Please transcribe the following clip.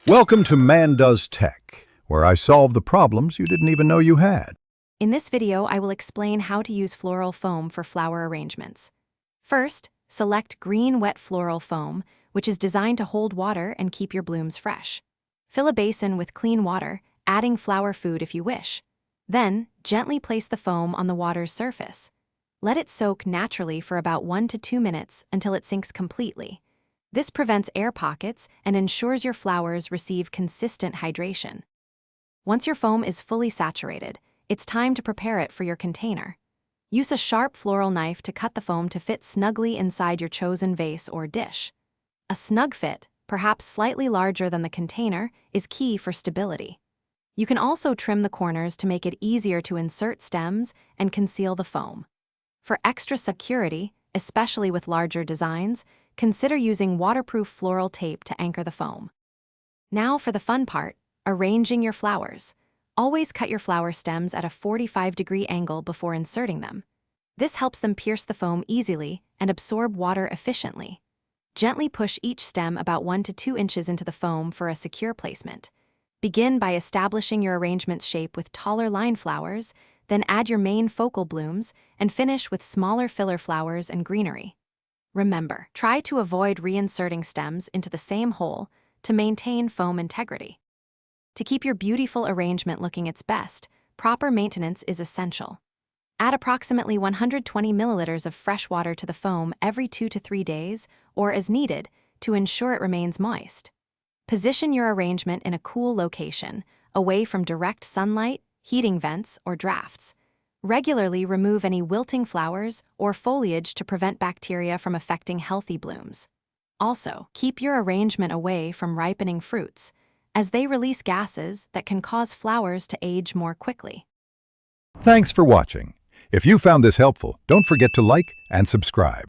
Welcome to Man Does Tech, where I solve the problems you didn't even know you had. In this video, I will explain how to use floral foam for flower arrangements. First, select green wet floral foam, which is designed to hold water and keep your blooms fresh. Fill a basin with clean water, adding flower food if you wish. Then, gently place the foam on the water's surface. Let it soak naturally for about 1 to 2 minutes until it sinks completely. This prevents air pockets and ensures your flowers receive consistent hydration. Once your foam is fully saturated, it's time to prepare it for your container. Use a sharp floral knife to cut the foam to fit snugly inside your chosen vase or dish. A snug fit, perhaps slightly larger than the container, is key for stability. You can also trim the corners to make it easier to insert stems and conceal the foam. For extra security, especially with larger designs, consider using waterproof floral tape to anchor the foam. Now for the fun part, arranging your flowers. Always cut your flower stems at a 45-degree angle before inserting them. This helps them pierce the foam easily and absorb water efficiently. Gently push each stem about 1 to 2 inches into the foam for a secure placement. Begin by establishing your arrangement's shape with taller line flowers, then add your main focal blooms, and finish with smaller filler flowers and greenery. Remember, try to avoid reinserting stems into the same hole to maintain foam integrity. To keep your beautiful arrangement looking its best, proper maintenance is essential. Add approximately 120 milliliters of fresh water to the foam every 2 to 3 days, or as needed, to ensure it remains moist. Position your arrangement in a cool location, away from direct sunlight, heating vents, or drafts. Regularly remove any wilting flowers or foliage to prevent bacteria from affecting healthy blooms. Also, keep your arrangement away from ripening fruits, as they release gases that can cause flowers to age more quickly. Thanks for watching. If you found this helpful, don't forget to like and subscribe.